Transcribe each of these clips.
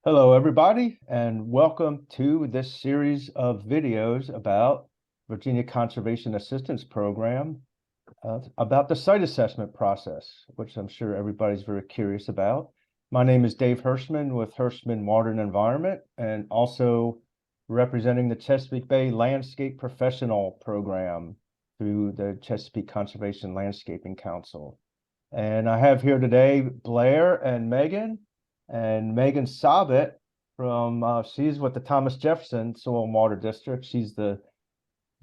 Hello, everybody, and welcome to this series of videos about Virginia Conservation Assistance Program, about the site assessment process, which I'm sure everybody's very curious about. My name is Dave Hirschman with Hirschman Water and Environment, and also representing the Chesapeake Bay Landscape Professional Program through the Chesapeake Conservation Landscaping Council. And I have here today Blair and Megan. And Megan Sabat she's with the Thomas Jefferson Soil and Water District. She's the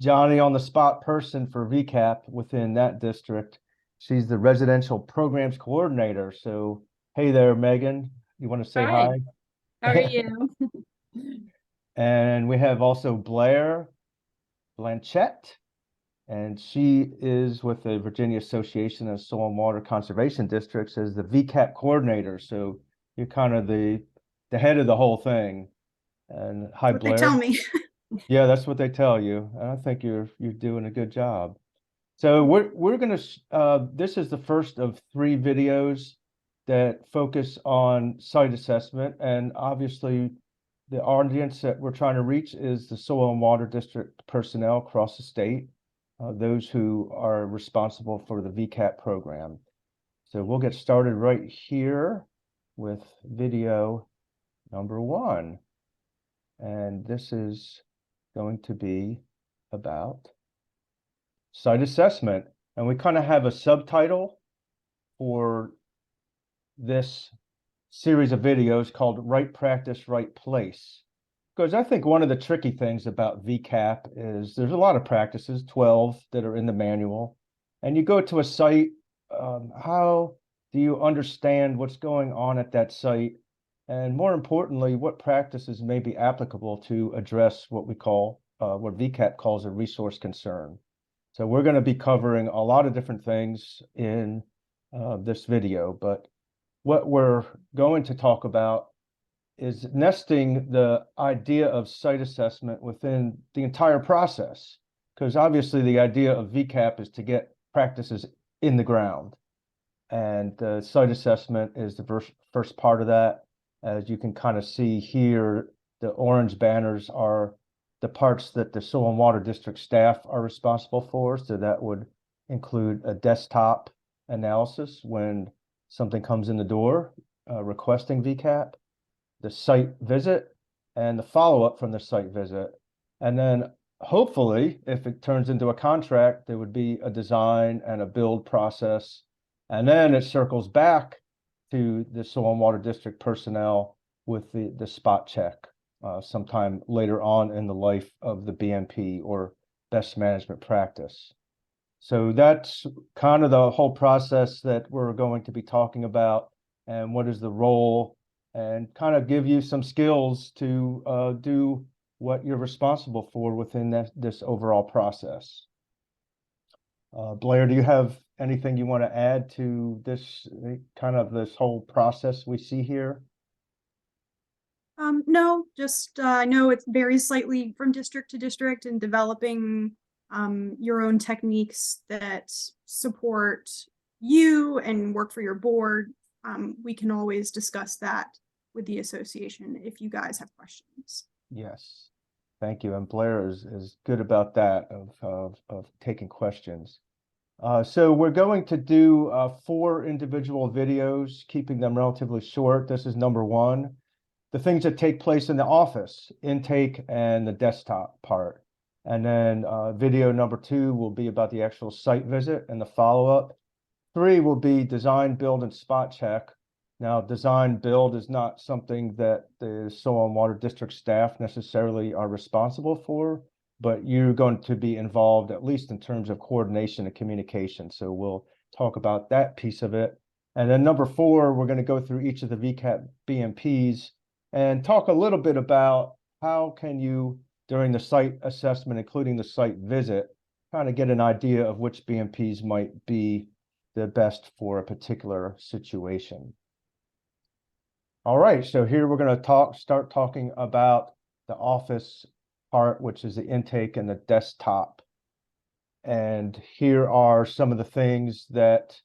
Johnny on the spot person for VCAP within that district. She's the residential programs coordinator. So, hey there, Megan. You want to say Hi, hi? how are you? And we have also Blair Blanchette, and she is with the Virginia Association of Soil and Water Conservation Districts as the VCAP coordinator. So you're kind of the head of the whole thing. And hi, What they tell Blair. me. Yeah, that's what they tell you. And I think you're doing a good job. So we're gonna this is the first of three videos that focus on site assessment, and obviously the audience that we're trying to reach is the soil and water district personnel across the state, those who are responsible for the VCAP program. So we'll get started right here with video number one, and this is going to be about site assessment. And we kind of have a subtitle for this series of videos called Right Practice, Right Place. Because I think one of the tricky things about VCAP is there's a lot of practices, 12 that are in the manual. And you go to a site, how do you understand what's going on at that site? And more importantly, what practices may be applicable to address what we call, what VCAP calls a resource concern. So we're going to be covering a lot of different things in this video, but what we're going to talk about is nesting the idea of site assessment within the entire process. Because obviously the idea of VCAP is to get practices in the ground. And site assessment is the first part of that. As you can kind of see here, the orange banners are the parts that the Soil and Water District staff are responsible for. So that would include a desktop analysis when something comes in the door requesting VCAP, the site visit, and the follow-up from the site visit. And then hopefully, if it turns into a contract, there would be a design and a build process. And then it circles back to the Soil and Water District personnel with the spot check sometime later on in the life of the BMP or best management practice. So that's kind of the whole process that we're going to be talking about, and what is the role, and kind of give you some skills to do what you're responsible for within this overall process. Blair, do you have anything you want to add to this kind of this whole process we see here? No, just I know it varies slightly from district to district and developing your own techniques that support you and work for your board. We can always discuss that with the association if you guys have questions. Yes, thank you. And Blair is good about that of taking questions. So we're going to do 4 individual videos, keeping them relatively short. This is number one. The things that take place in the office, intake and the desktop part. And then video number 2 will be about the actual site visit and the follow-up. 3 will be design, build, and spot check. Now, design build is not something that the Soil and Water District staff necessarily are responsible for, but you're going to be involved at least in terms of coordination and communication. So we'll talk about that piece of it. And then number 4, we're going to go through each of the VCAP BMPs and talk a little bit about how can you, during the site assessment, including the site visit, kind of get an idea of which BMPs might be the best for a particular situation. All right, so here we're going to start talking about the office part, which is the intake and the desktop. And here are some of the things that,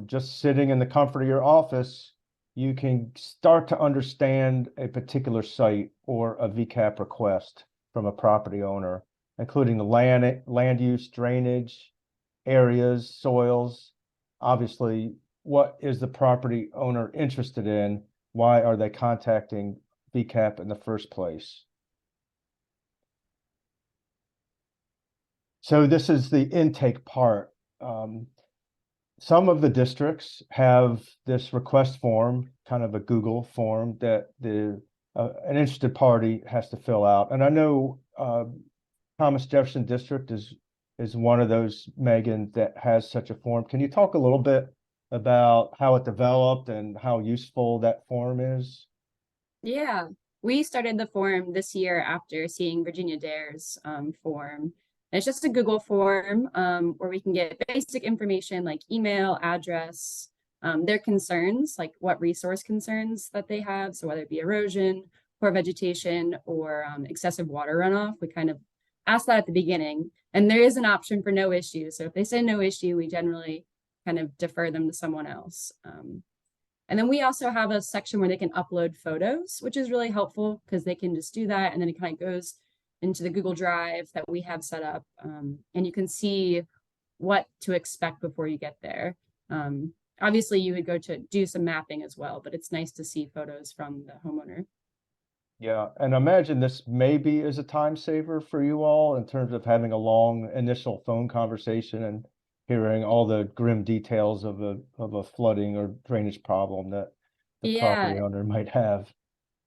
just sitting in the comfort of your office, you can start to understand a particular site or a VCAP request from a property owner, including the land use, drainage, areas, soils. Obviously, what is the property owner interested in? Why are they contacting VCAP in the first place? So this is the intake part. Some of the districts have this request form, kind of a Google form that an interested party has to fill out. And I know Thomas Jefferson District is one of those, Megan, that has such a form. Can you talk a little bit about how it developed and how useful that form is? Yeah, we started the forum this year after seeing Virginia Dare's form. And it's just a Google form where we can get basic information like email, address, their concerns, like what resource concerns that they have. So whether it be erosion, poor vegetation, or excessive water runoff, we kind of ask that at the beginning. And there is an option for no issue. So if they say no issue, we generally kind of defer them to someone else. And then we also have a section where they can upload photos, which is really helpful because they can just do that. And then it kind of goes into the Google Drive that we have set up. And you can see what to expect before you get there. Obviously, you would go to do some mapping as well, but it's nice to see photos from the homeowner. Yeah, and imagine this maybe is a time saver for you all in terms of having a long initial phone conversation and hearing all the grim details of a flooding or drainage problem that the property Yeah, owner might have.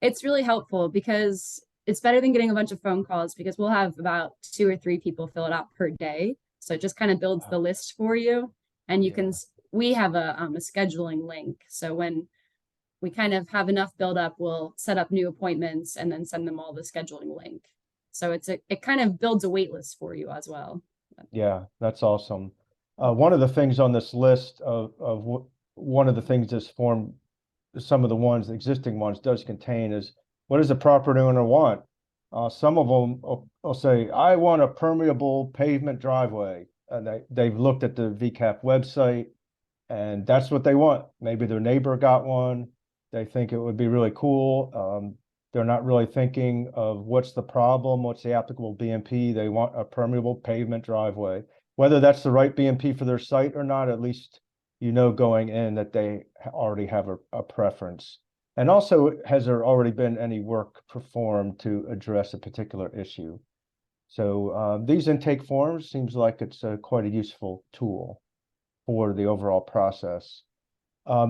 it's really helpful because it's better than getting a bunch of phone calls because we'll have about 2 or 3 people fill it out per day. So it just kind of builds the list for you. And you can, Yeah. we have a scheduling link. So when we kind of have enough build up, we'll set up new appointments and then send them all the scheduling link. So it kind of builds a wait list for you as well. Yeah, that's awesome. One of the things on this list of one of the things this form, some of the ones, the existing ones does contain is what does the property owner want? Some of them will say, I want a permeable pavement driveway. And they've looked at the VCAP website and that's what they want. Maybe their neighbor got one. They think it would be really cool. They're not really thinking of what's the problem, what's the applicable BMP. They want a permeable pavement driveway. Whether that's the right BMP for their site or not, at least you know going in that they already have a preference. And also, has there already been any work performed to address a particular issue? So these intake forms seems like it's quite a useful tool for the overall process.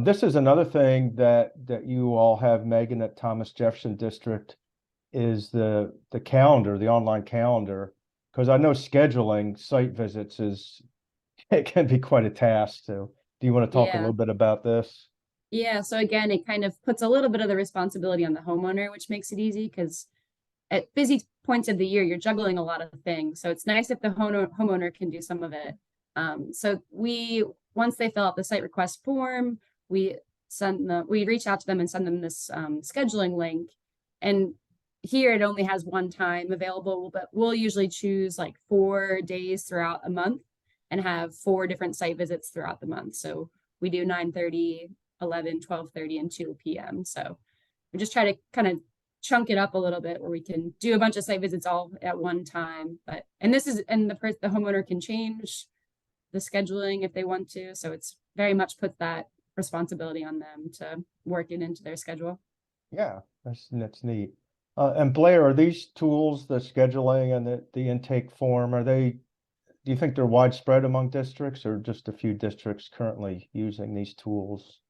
This is another thing that you all have, Megan, at Thomas Jefferson District is the calendar, the online calendar, because I know scheduling site visits is it can be quite a task. So do you want to talk a Yeah. little bit about this? Yeah. So again, it kind of puts a little bit of the responsibility on the homeowner, which makes it easy because at busy points of the year, you're juggling a lot of things. So it's nice if the homeowner can do some of it. So once they fill out the site request form, we reach out to them and send them this scheduling link. And here it only has one time available, but we'll usually choose like 4 days throughout a month and have 4 different site visits throughout the month. So we do 9:30, 11, 12:30, and 2 p.m. So we just try to kind of chunk it up a little bit where we can do a bunch of site visits all at one time. But the homeowner can change the scheduling if they want to. So it's very much puts that responsibility on them to work it into their schedule. Yeah, that's neat. And Blair, are these tools, the scheduling and the intake form, do you think they're widespread among districts or just a few districts currently using these tools?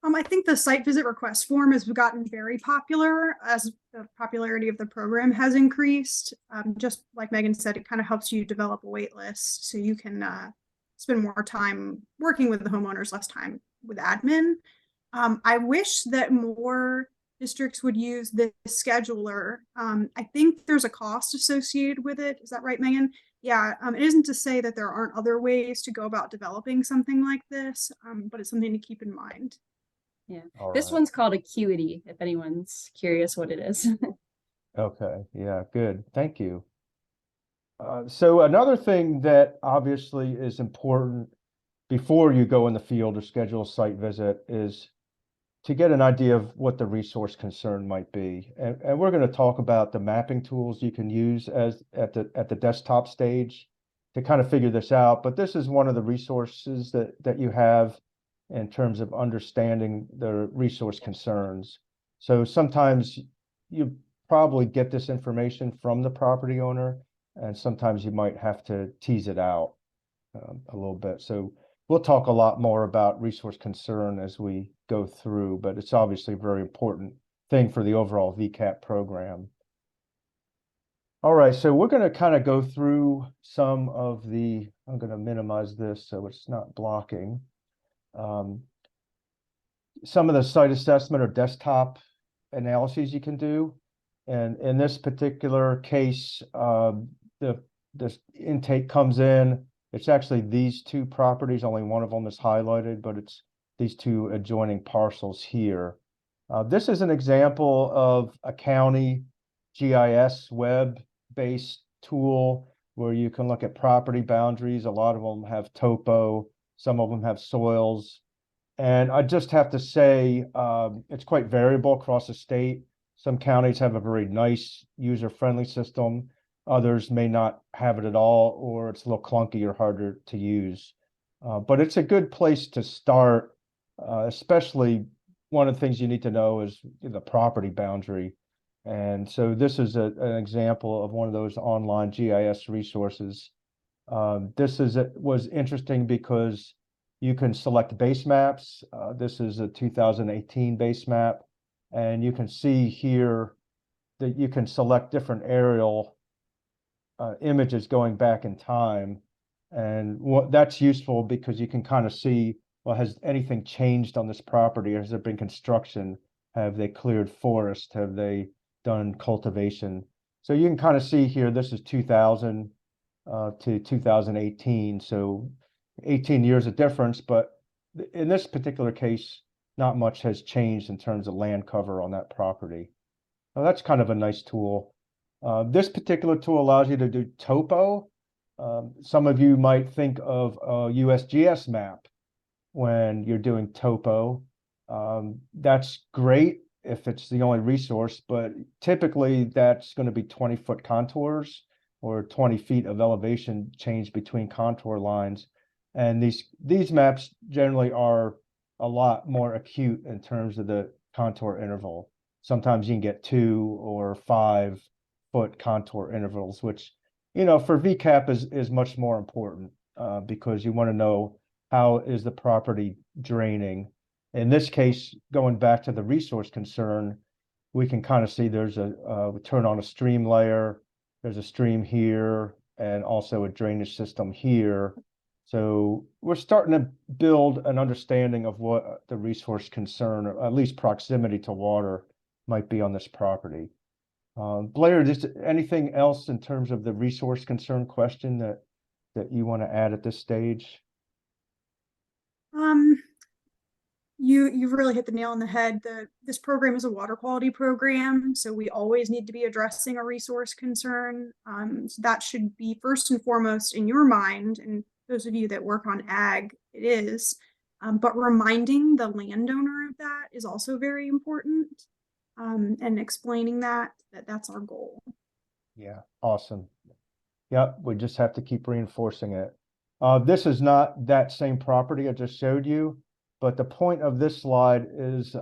I think the site visit request form has gotten very popular as the popularity of the program has increased. Just like Megan said, it kind of helps you develop a wait list so you can spend more time working with the homeowners, less time with admin. I wish that more districts would use this scheduler. I think there's a cost associated with it. Is that right, Megan? Yeah, it isn't to say that there aren't other ways to go about developing something like this, but it's something to keep in mind. Yeah. All This right. one's called Acuity, if anyone's curious what it is. Okay. Yeah, good. Thank you. So another thing that obviously is important before you go in the field or schedule a site visit is to get an idea of what the resource concern might be. And we're going to talk about the mapping tools you can use as at the desktop stage to kind of figure this out. But this is one of the resources that you have in terms of understanding the resource concerns. So sometimes you probably get this information from the property owner, and sometimes you might have to tease it out a little bit. So we'll talk a lot more about resource concern as we go through, but it's obviously a very important thing for the overall VCAP program. All right, so we're going to kind of go through some of I'm going to minimize this so it's not blocking. Some of the site assessment or desktop analyses you can do. And in this particular case, the intake comes in. It's actually these two properties, only one of them is highlighted, but it's these two adjoining parcels here. This is an example of a county GIS web-based tool where you can look at property boundaries. A lot of them have topo, some of them have soils. And I just have to say, it's quite variable across the state. Some counties have a very nice user-friendly system. Others may not have it at all, or it's a little clunky or harder to use. But it's a good place to start, especially one of the things you need to know is the property boundary. And so this is an example of one of those online GIS resources. This was interesting because you can select base maps. This is a 2018 base map. And you can see here that you can select different aerial images going back in time. And that's useful because you can kind of see, well, has anything changed on this property? Has there been construction? Have they cleared forest? Have they done cultivation? So you can kind of see here, this is 2000 to 2018. So 18 years of difference, but in this particular case, not much has changed in terms of land cover on that property. Now, that's kind of a nice tool. This particular tool allows you to do topo. Some of you might think of a USGS map when you're doing topo. That's great if it's the only resource, but typically that's going to be 20-foot contours or 20 feet of elevation change between contour lines. And these maps generally are a lot more acute in terms of the contour interval. Sometimes you can get 2 or 5 foot contour intervals, which, for VCAP is much more important because you want to know how is the property draining. In this case, going back to the resource concern, we can kind of see there's we turn on a stream layer, there's a stream here, and also a drainage system here. So we're starting to build an understanding of what the resource concern, or at least proximity to water, might be on this property. Blair, just anything else in terms of the resource concern question that you want to add at this stage? You've really hit the nail on the head. This program is a water quality program, so we always need to be addressing a resource concern. So that should be first and foremost in your mind, and those of you that work on ag, it is. But reminding the landowner of that is also very important, and explaining that's our goal. Yeah, awesome. Yep, we just have to keep reinforcing it. This is not that same property I just showed you, but the point of this slide is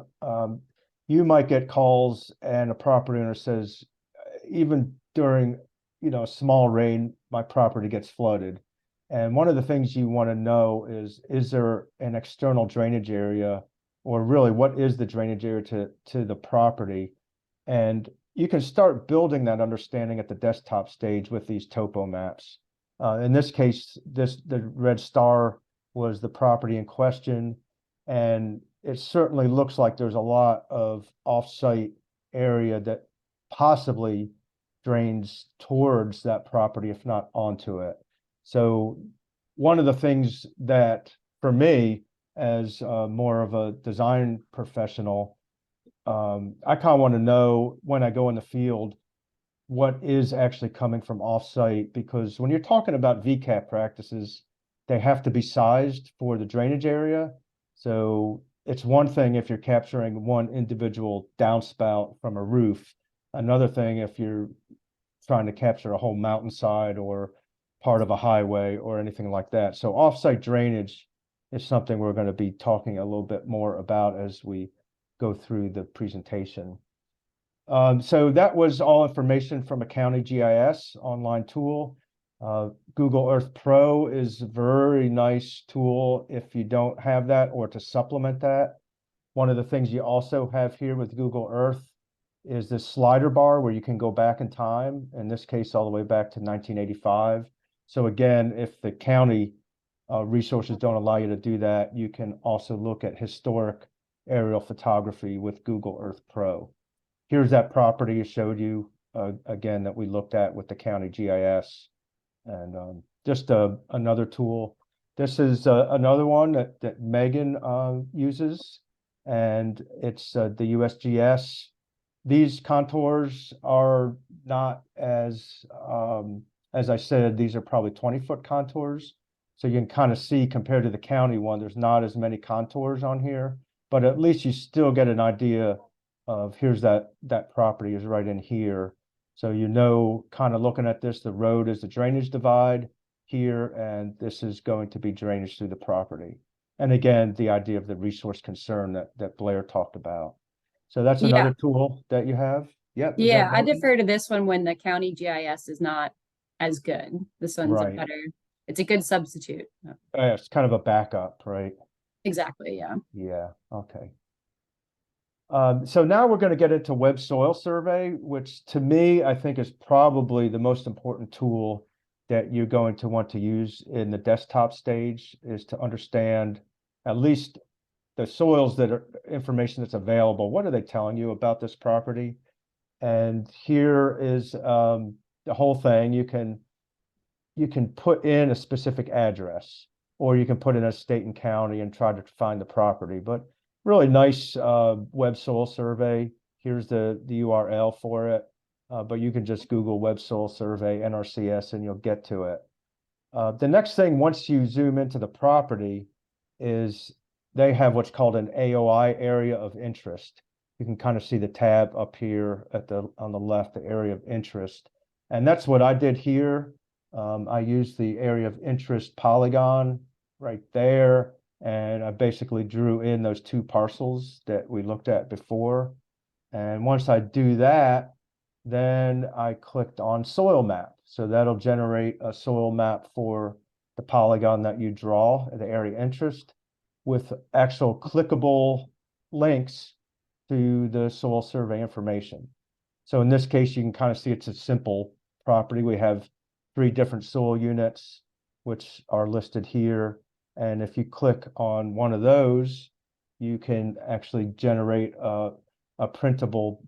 you might get calls and a property owner says, even during small rain, my property gets flooded. And one of the things you want to know is there an external drainage area, or really what is the drainage area to the property? And you can start building that understanding at the desktop stage with these topo maps. In this case, the red star was the property in question, and it certainly looks like there's a lot of off-site area that possibly drains towards that property, if not onto it. So one of the things that, for me, as more of a design professional, I kind of want to know when I go in the field what is actually coming from offsite, because when you're talking about VCAP practices, they have to be sized for the drainage area. So it's one thing if you're capturing one individual downspout from a roof. Another thing if you're trying to capture a whole mountainside or part of a highway or anything like that. So offsite drainage is something we're going to be talking a little bit more about as we go through the presentation. So that was all information from a county GIS online tool. Google Earth Pro is a very nice tool if you don't have that or to supplement that. One of the things you also have here with Google Earth is this slider bar where you can go back in time, in this case, all the way back to 1985. So again, if the county resources don't allow you to do that, you can also look at historic aerial photography with Google Earth Pro. Here's that property I showed you again that we looked at with the county GIS, and just another tool. This is another one that Megan uses, and it's the USGS. These contours are not as I said, these are probably 20-foot contours. So you can kind of see compared to the county one, there's not as many contours on here, but at least you still get an idea of here's that property is right in here. So you know, kind of looking at this, the road is the drainage divide here, and this is going to be drainage through the property. And again, the idea of the resource concern that Blair talked about. So that's Yeah. another tool that you have. Yep. Yeah, I defer to this one when the county GIS is not as good. This one's a Right. better, it's a good substitute. It's kind of a backup, right? Exactly, yeah. Yeah, okay. So now we're going to get into web soil survey, which to me, I think is probably the most important tool that you're going to want to use in the desktop stage, is to understand at least the soils that are information that's available. What are they telling you about this property? And here is the whole thing. You can put in a specific address, or you can put in a state and county and try to find the property. But really nice web soil survey. Here's the URL for it. But you can just Google web soil survey NRCS and you'll get to it. The next thing, once you zoom into the property, is they have what's called an AOI, area of interest. You can kind of see the tab up here on the left, the area of interest. And that's what I did here. I used the area of interest polygon right there, and I basically drew in those two parcels that we looked at before. And once I do that, then I clicked on soil map. So that'll generate a soil map for the polygon that you draw at the area interest with actual clickable links to the soil survey information. So in this case, you can kind of see it's a simple property. We have 3 different soil units, which are listed here. And if you click on one of those, you can actually generate a printable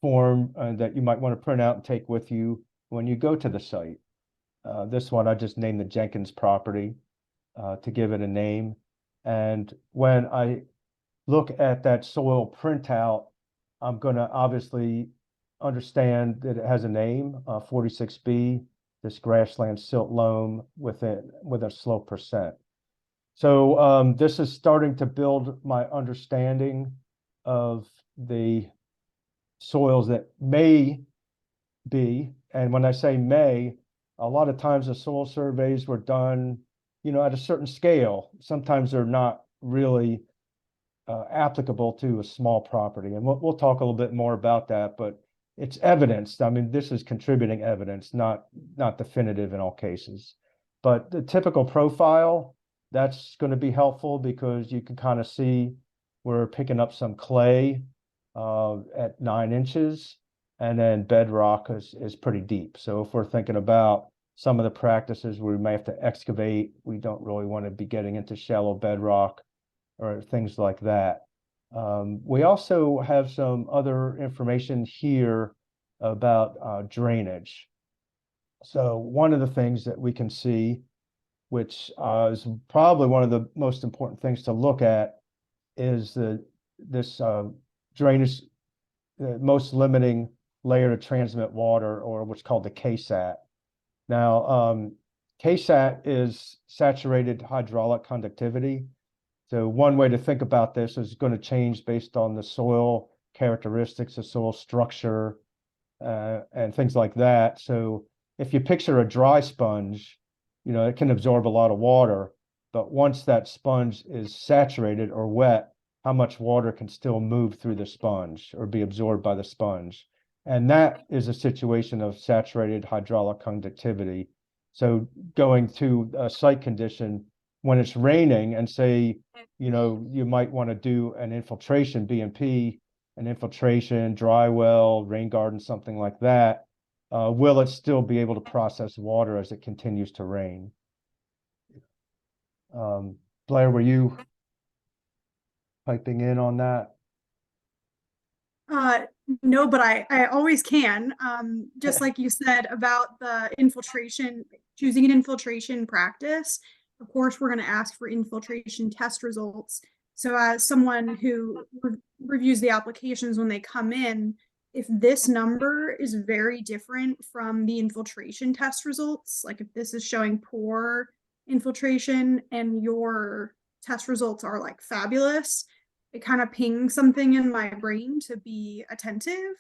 form that you might want to print out and take with you when you go to the site. This one, I just named the Jenkins property to give it a name. And when I look at that soil printout, I'm going to obviously understand that it has a name, 46B, this grassland silt loam with a slope percent. So this is starting to build my understanding of the soils that may be, and when I say may, a lot of times the soil surveys were done, at a certain scale. Sometimes they're not really applicable to a small property, and we'll talk a little bit more about that. But it's evidence. I mean, this is contributing evidence, not definitive in all cases. But the typical profile, that's going to be helpful because you can kind of see we're picking up some clay at 9 inches, and then bedrock is pretty deep. So if we're thinking about some of the practices where we may have to excavate, we don't really want to be getting into shallow bedrock or things like that. We also have some other information here about drainage. So one of the things that we can see, which is probably one of the most important things to look at, is this drainage, the most limiting layer to transmit water, or what's called the KSAT. Now, KSAT is saturated hydraulic conductivity. So one way to think about this is going to change based on the soil characteristics, the soil structure, and things like that. So if you picture a dry sponge, you know, it can absorb a lot of water, but once that sponge is saturated or wet, how much water can still move through the sponge or be absorbed by the sponge? And that is a situation of saturated hydraulic conductivity. So going to a site condition when it's raining and say, you know, you might want to do an infiltration B&P, an infiltration, dry well, rain garden, something like that, will it still be able to process water as it continues to rain? Blair, were you piping in on that? No, but I always can. Just like you said about the infiltration, choosing an infiltration practice, of course, we're going to ask for infiltration test results. So as someone who reviews the applications when they come in, if this number is very different from the infiltration test results, like if this is showing poor infiltration and your test results are like fabulous, it kind of pings something in my brain to be attentive.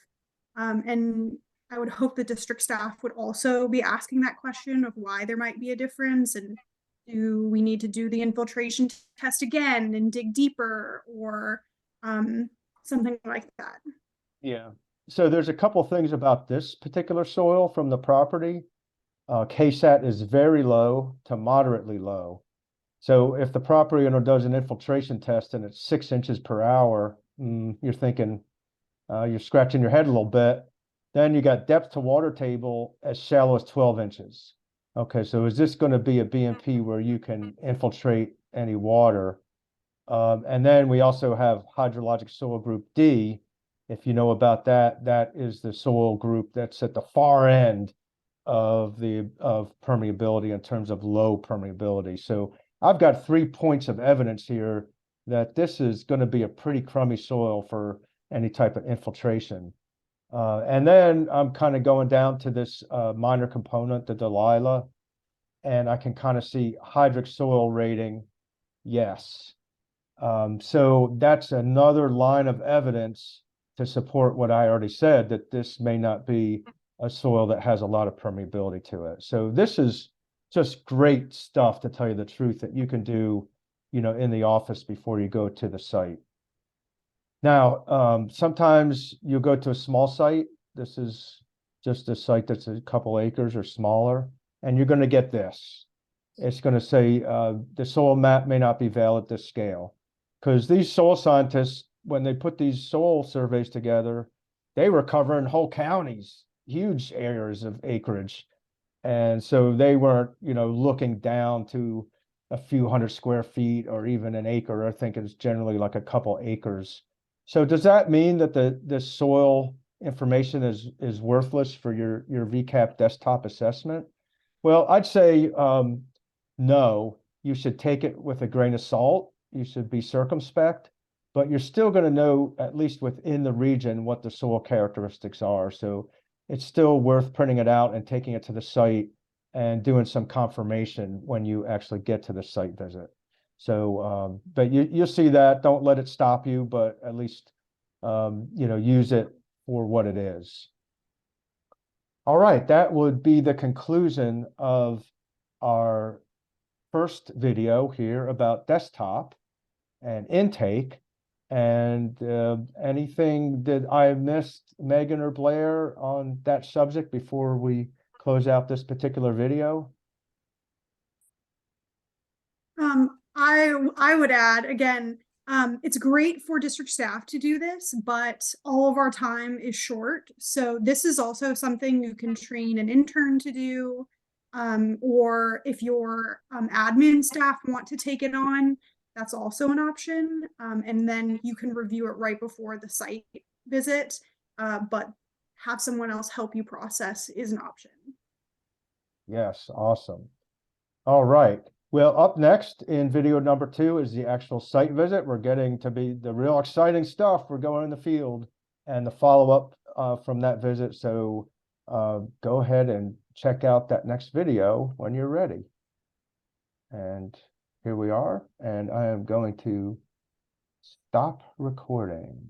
And I would hope the district staff would also be asking that question of why there might be a difference, and do we need to do the infiltration test again and dig deeper, or something like that. Yeah. So there's a couple things about this particular soil from the property. KSAT is very low to moderately low. So if the property owner does an infiltration test and it's 6 inches per hour, you're thinking, you're scratching your head a little bit. Then you got depth to water table as shallow as 12 inches. Okay, so is this going to be a B&P where you can infiltrate any water? And then we also have hydrologic soil group D. If you know about that, that is the soil group that's at the far end of permeability in terms of low permeability. So I've got 3 points of evidence here that this is going to be a pretty crummy soil for any type of infiltration. And then I'm kind of going down to this minor component, the Delilah, and I can kind of see hydric soil rating, yes. So that's another line of evidence to support what I already said, that this may not be a soil that has a lot of permeability to it. So this is just great stuff, to tell you the truth, that you can do, you know, in the office before you go to the site. Now, sometimes you'll go to a small site. This is just a site that's a couple acres or smaller, and you're going to get this. It's going to say the soil map may not be valid at this scale, because these soil scientists, when they put these soil surveys together, they were covering whole counties, huge areas of acreage. And so they weren't, you know, looking down to a few hundred square feet or even an acre. I think it's generally like a couple acres. So does that mean that this soil information is worthless for your VCAP desktop assessment? Well, I'd say no. You should take it with a grain of salt. You should be circumspect, but you're still going to know, at least within the region, what the soil characteristics are. So it's still worth printing it out and taking it to the site and doing some confirmation when you actually get to the site visit. So, but you'll see that. Don't let it stop you, but at least, you know, use it for what it is. All right, that would be the conclusion of our first video here about desktop and intake. And anything that I missed, Megan or Blair, on that subject before we close out this particular video? I would add again, it's great for district staff to do this, but all of our time is short. So this is also something you can train an intern to do, or if your admin staff want to take it on, that's also an option. And then you can review it right before the site visit, but have someone else help you process is an option. Yes, awesome. All right. Well, up next in video number 2 is the actual site visit. We're getting to be the real exciting stuff. We're going in the field and the follow-up from that visit. So go ahead and check out that next video when you're ready. And here we are, and I am going to stop recording.